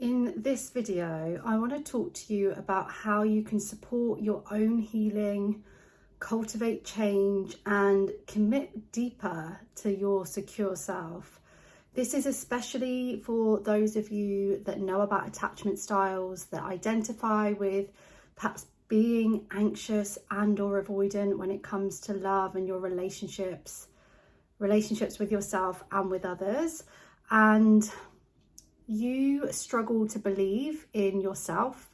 In this video, I want to talk to you about how you can support your own healing, cultivate change, and commit deeper to your secure self. This is especially for those of you that know about attachment styles, that identify with perhaps being anxious and or avoidant when it comes to love and your relationships with yourself and with others. And you struggle to believe in yourself,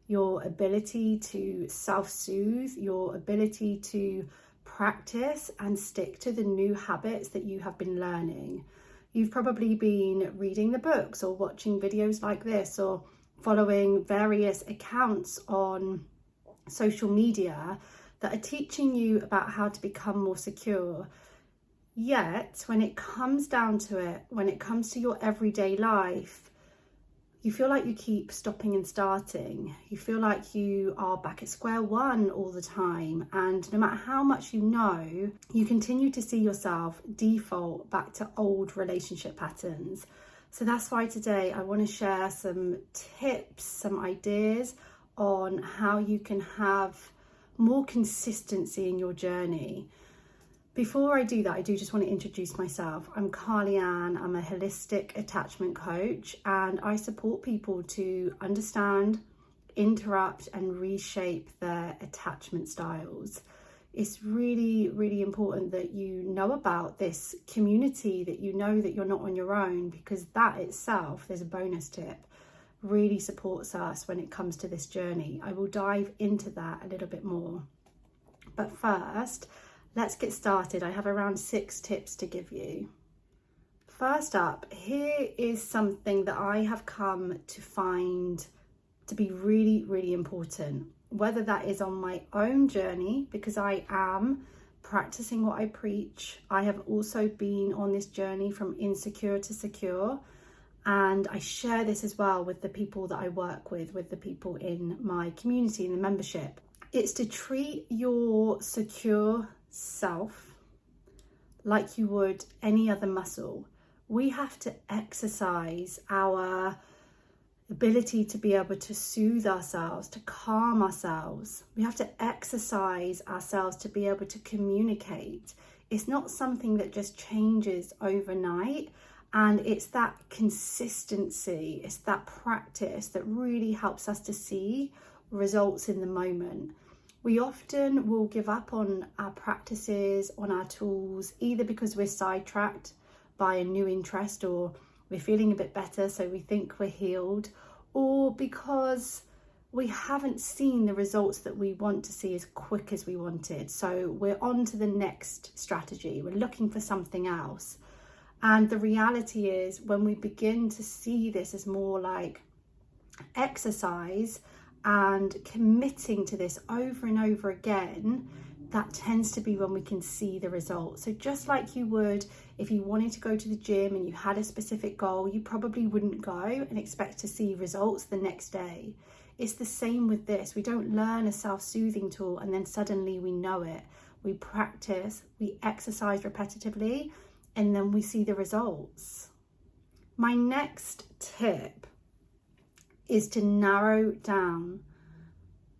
your ability to self-soothe, your ability to practice and stick to the new habits that you have been learning. You've probably been reading the books or watching videos like this or following various accounts on social media that are teaching you about how to become more secure. Yet, when it comes down to it, when it comes to your everyday life, you feel like you keep stopping and starting. You feel like you are back at square one all the time. And no matter how much you know, you continue to see yourself default back to old relationship patterns. So that's why today I want to share some tips, some ideas on how you can have more consistency in your journey. Before I do that, I do just want to introduce myself. I'm Carly Ann. I'm a holistic attachment coach, and I support people to understand, interrupt, and reshape their attachment styles. It's really, really important that you know about this community, that you know that you're not on your own, because that itself, there's a bonus tip, really supports us when it comes to this journey. I will dive into that a little bit more. But first, let's get started. I have around 6 tips to give you. First up, here is something that I have come to find to be really, really important, whether that is on my own journey, because I am practicing what I preach. I have also been on this journey from insecure to secure, and I share this as well with the people that I work with the people in my community, in the membership. It's to treat your secure self like you would any other muscle. We have to exercise our ability to be able to soothe ourselves, to calm ourselves. We have to exercise ourselves to be able to communicate. It's not something that just changes overnight, and it's that consistency, it's that practice that really helps us to see results in the moment. We often will give up on our practices, on our tools, either because we're sidetracked by a new interest, or we're feeling a bit better so we think we're healed, or because we haven't seen the results that we want to see as quick as we wanted. So we're on to the next strategy. We're looking for something else. And the reality is, when we begin to see this as more like exercise and committing to this over and over again, that tends to be when we can see the results. So just like you would if you wanted to go to the gym and you had a specific goal, you probably wouldn't go and expect to see results the next day. It's the same with this. We don't learn a self-soothing tool and then suddenly we know it. We practice, we exercise repetitively, and then we see the results. My next tip is to narrow down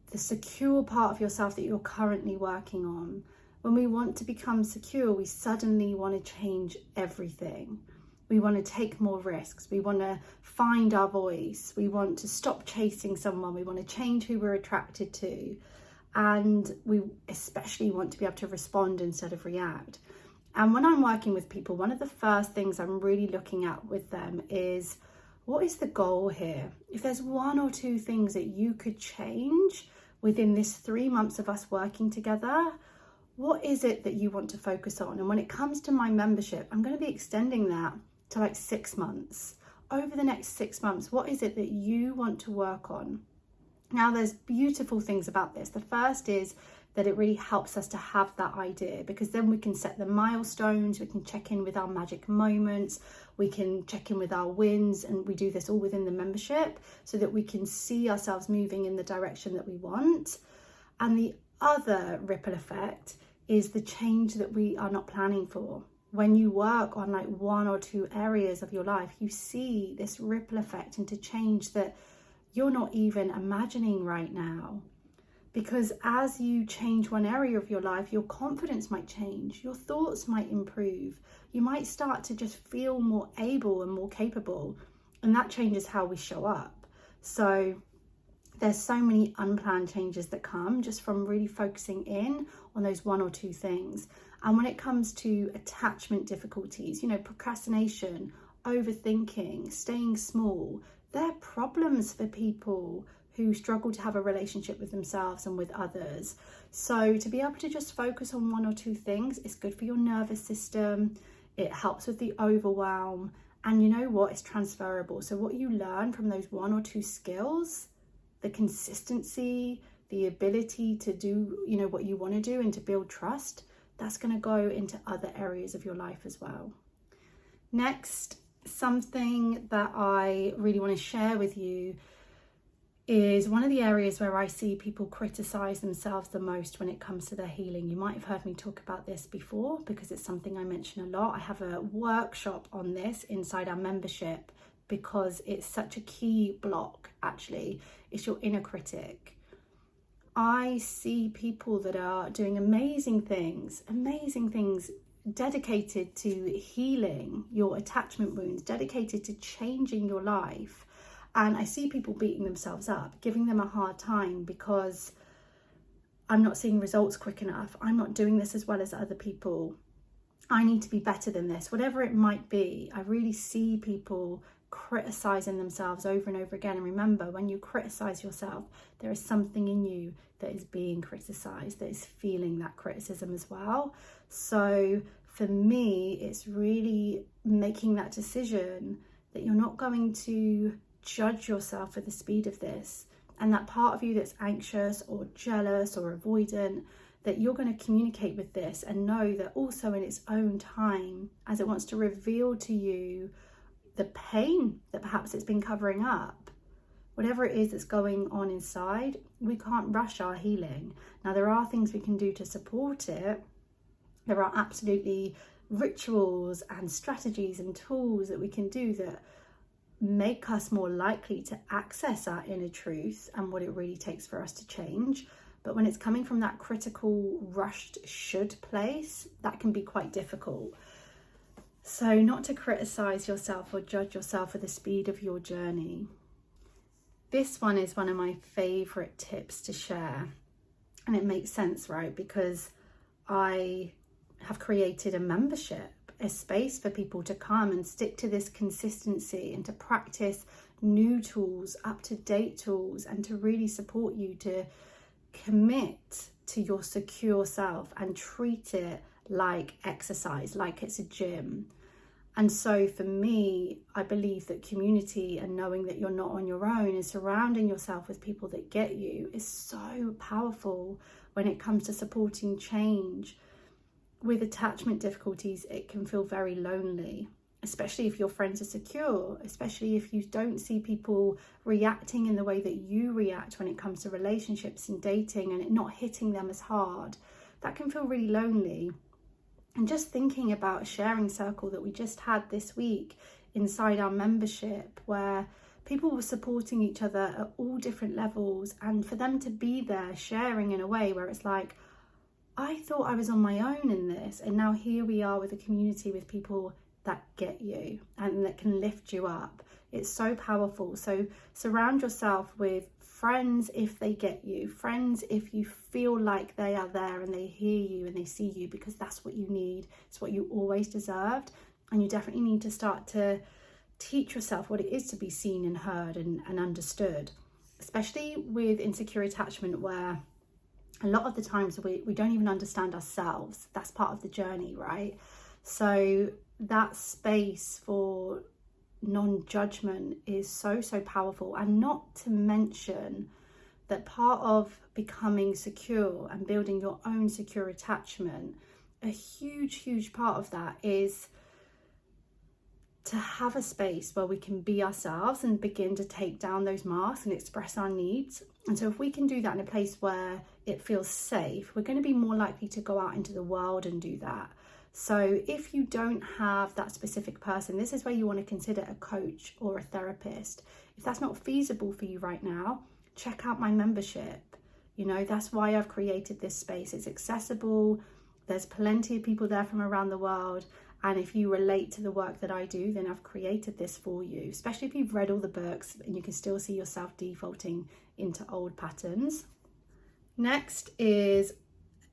the secure part of yourself that you're currently working on. When we want to become secure, we suddenly want to change everything. We want to take more risks. We want to find our voice. We want to stop chasing someone. We want to change who we're attracted to. And we especially want to be able to respond instead of react. And when I'm working with people, one of the first things I'm really looking at with them is, what is the goal here? If there's 1 or 2 things that you could change within this 3 months of us working together, what is it that you want to focus on? And when it comes to my membership, I'm going to be extending that to like 6 months. Over the next 6 months, what is it that you want to work on? Now, there's beautiful things about this. The first is that it really helps us to have that idea, because then we can set the milestones, we can check in with our magic moments, we can check in with our wins, and we do this all within the membership so that we can see ourselves moving in the direction that we want. And the other ripple effect is the change that we are not planning for. when you work on like one or two areas of your life, you see this ripple effect into change that you're not even imagining right now. Because as you change one area of your life, your confidence might change, your thoughts might improve, you might start to just feel more able and more capable, and that changes how we show up. So there's so many unplanned changes that come just from really focusing in on those one or two things. And when it comes to attachment difficulties, procrastination, overthinking, staying small, they're problems for people who struggle to have a relationship with themselves and with others. So to be able to just focus on one or two things is good for your nervous system. It helps with the overwhelm. And you know what? It's transferable. So what you learn from those one or two skills, the consistency, the ability to do, what you want to do and to build trust, that's going to go into other areas of your life as well. Next, something that I really want to share with you is one of the areas where I see people criticize themselves the most when it comes to their healing. You might have heard me talk about this before because it's something I mention a lot. I have a workshop on this inside our membership because it's such a key block, actually. It's your inner critic. I see people that are doing amazing things, dedicated to healing your attachment wounds, dedicated to changing your life. And I see people beating themselves up, giving them a hard time because I'm not seeing results quick enough. I'm not doing this as well as other people. I need to be better than this, whatever it might be. I really see people criticizing themselves over and over again. And remember, when you criticize yourself, there is something in you that is being criticized, that is feeling that criticism as well. So for me, it's really making that decision that you're not going to judge yourself for the speed of this, and that part of you that's anxious or jealous or avoidant, that you're going to communicate with this and know that also in its own time, as it wants to reveal to you the pain that perhaps it's been covering up, whatever it is that's going on inside, we can't rush our healing. Now, there are things we can do to support it. There are absolutely rituals and strategies and tools that we can do that make us more likely to access our inner truth and what it really takes for us to change. But when it's coming from that critical, rushed should place, that can be quite difficult. So not to criticize yourself or judge yourself for the speed of your journey. This one is one of my favorite tips to share. And it makes sense, right? Because I have created a membership, a space for people to come and stick to this consistency and to practice new tools, up-to-date tools, and to really support you to commit to your secure self and treat it like exercise, like it's a gym. And so for me, I believe that community and knowing that you're not on your own and surrounding yourself with people that get you is so powerful when it comes to supporting change. With attachment difficulties, it can feel very lonely, especially if your friends are secure, especially if you don't see people reacting in the way that you react when it comes to relationships and dating and it not hitting them as hard. That can feel really lonely. And just thinking about a sharing circle that we just had this week inside our membership, where people were supporting each other at all different levels, and for them to be there sharing in a way where it's like, I thought I was on my own in this, and now here we are with a community with people that get you and that can lift you up. It's so powerful. So surround yourself with friends if they get you, friends if you feel like they are there and they hear you and they see you, because that's what you need. It's what you always deserved. And you definitely need to start to teach yourself what it is to be seen and heard and understood, especially with insecure attachment, where a lot of the times we don't even understand ourselves. That's part of the journey, right? So that space for non-judgment is so powerful. And not to mention that part of becoming secure and building your own secure attachment, a huge part of that is to have a space where we can be ourselves and begin to take down those masks and express our needs. And so if we can do that in a place where it feels safe, we're going to be more likely to go out into the world and do that. So if you don't have that specific person, this is where you want to consider a coach or a therapist. If that's not feasible for you right now, check out my membership. You know, that's why I've created this space. It's accessible. There's plenty of people there from around the world. And if you relate to the work that I do, then I've created this for you, especially if you've read all the books and you can still see yourself defaulting into old patterns. Next is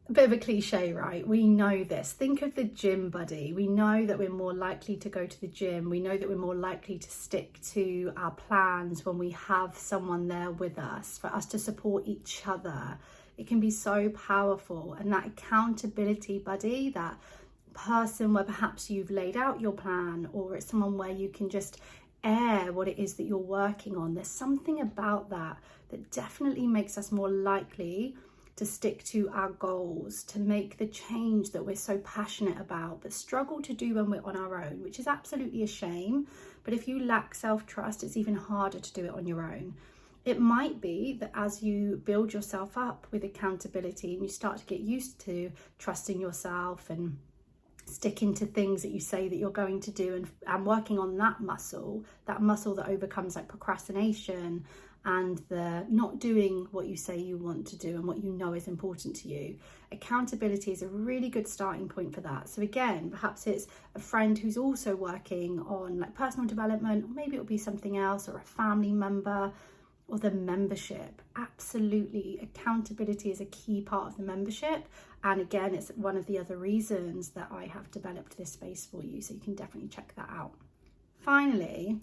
a bit of a cliche, right? We know this. Think of the gym buddy. We know that we're more likely to go to the gym. We know that we're more likely to stick to our plans when we have someone there with us, for us to support each other. It can be so powerful. And that accountability buddy, that person where perhaps you've laid out your plan, or it's someone where you can just air what it is that you're working on. There's something about that that definitely makes us more likely to stick to our goals, to make the change that we're so passionate about, but struggle to do when we're on our own, which is absolutely a shame. But if you lack self-trust, it's even harder to do it on your own. It might be that as you build yourself up with accountability and you start to get used to trusting yourself and sticking to things that you say that you're going to do, and working on that muscle that overcomes like procrastination and the not doing what you say you want to do and what you know is important to you. Accountability is a really good starting point for that. So again, perhaps it's a friend who's also working on like personal development, or maybe it'll be something else, or a family member, or the membership. Absolutely, accountability is a key part of the membership. And again, it's one of the other reasons that I have developed this space for you, so you can definitely check that out. Finally,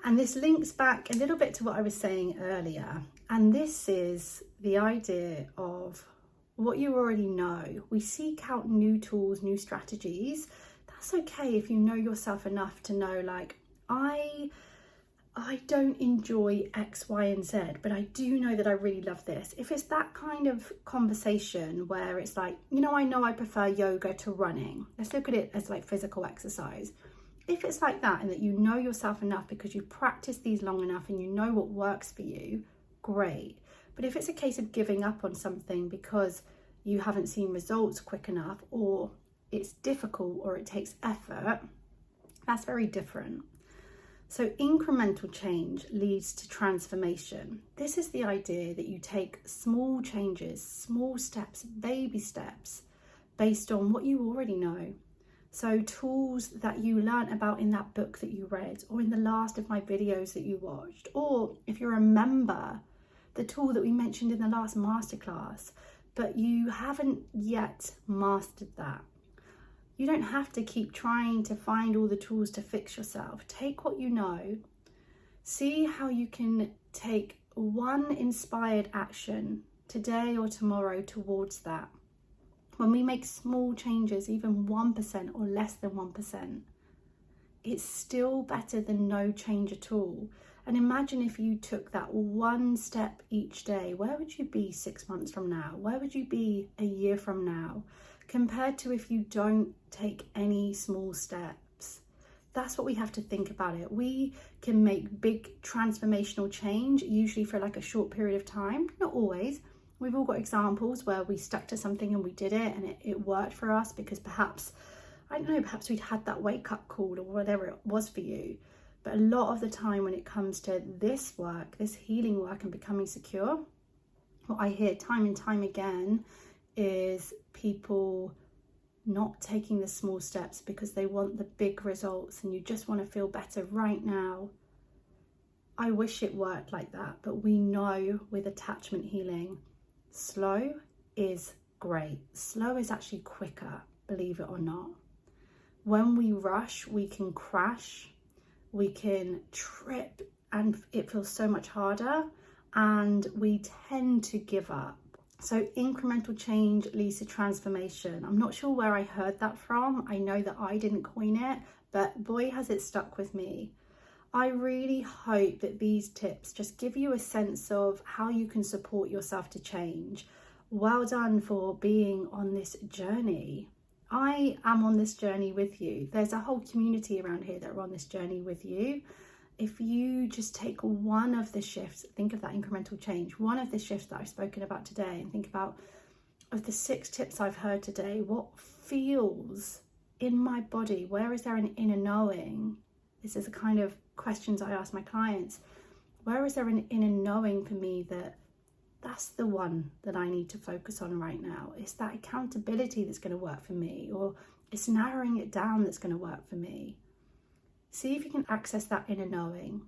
and this links back a little bit to what I was saying earlier, and this is the idea of what you already know. We seek out new tools, new strategies. That's okay if you know yourself enough to know, like, I don't enjoy X, Y, and Z, but I do know that I really love this. If it's that kind of conversation where it's like, you know I prefer yoga to running. Let's look at it as like physical exercise. If it's like that, and that you know yourself enough because you've practiced these long enough and you know what works for you, great. But if it's a case of giving up on something because you haven't seen results quick enough, or it's difficult, or it takes effort, that's very different. So incremental change leads to transformation. This is the idea that you take small changes, small steps, baby steps, based on what you already know. So tools that you learned about in that book that you read, or in the last of my videos that you watched, or if you're a member, the tool that we mentioned in the last masterclass, but you haven't yet mastered that. You don't have to keep trying to find all the tools to fix yourself. Take what you know, see how you can take one inspired action today or tomorrow towards that. When we make small changes, even 1% or less than 1%, it's still better than no change at all. And imagine if you took that one step each day. Where would you be 6 months from now? Where would you be a year from now? Compared to if you don't take any small steps. That's what we have to think about it. We can make big transformational change, usually for like a short period of time, not always. We've all got examples where we stuck to something and we did it and it worked for us because perhaps, I don't know, perhaps we'd had that wake up call or whatever it was for you. But a lot of the time when it comes to this work, this healing work and becoming secure, what I hear time and time again is people not taking the small steps because they want the big results and you just want to feel better right now. I wish it worked like that, but we know with attachment healing, slow is great. Slow is actually quicker, believe it or not. When we rush, we can crash, we can trip, and it feels so much harder, and we tend to give up. So incremental change leads to transformation. I'm not sure where I heard that from. I know that I didn't coin it, but boy, has it stuck with me. I really hope that these tips just give you a sense of how you can support yourself to change. Well done for being on this journey. I am on this journey with you. There's a whole community around here that are on this journey with you. If you just take one of the shifts, think of that incremental change, one of the shifts that I've spoken about today, and think about, of the 6 tips I've heard today, what feels in my body, where is there an inner knowing? This is the kind of questions I ask my clients. Where is there an inner knowing for me that that's the one that I need to focus on right now? It's that accountability that's going to work for me, or it's narrowing it down that's going to work for me. See if you can access that inner knowing.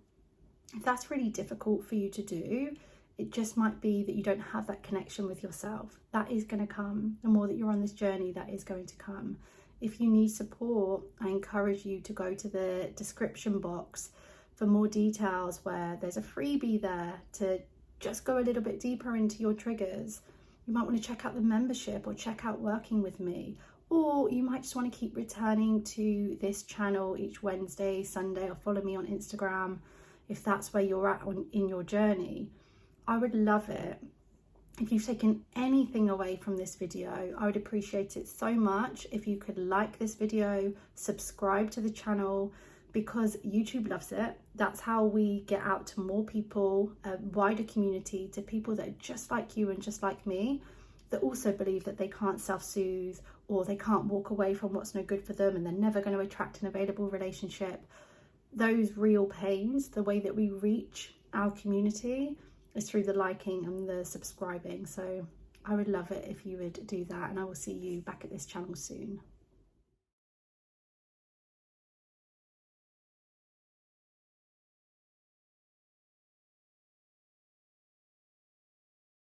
If that's really difficult for you to do, it just might be that you don't have that connection with yourself. That is going to come. The more that you're on this journey, that is going to come. If you need support, I encourage you to go to the description box for more details, where there's a freebie there to just go a little bit deeper into your triggers. You might want to check out the membership or check out working with me, or you might just want to keep returning to this channel each Wednesday, Sunday, or follow me on Instagram if that's where you're at in your journey. I would love it if you've taken anything away from this video. I would appreciate it so much if you could like this video, subscribe to the channel, because YouTube loves it. That's how we get out to more people, a wider community, to people that are just like you and just like me, that also believe that they can't self-soothe, or they can't walk away from what's no good for them, and they're never going to attract an available relationship. Those real pains, the way that we reach our community is through the liking and the subscribing. So I would love it if you would do that, and I will see you back at this channel soon.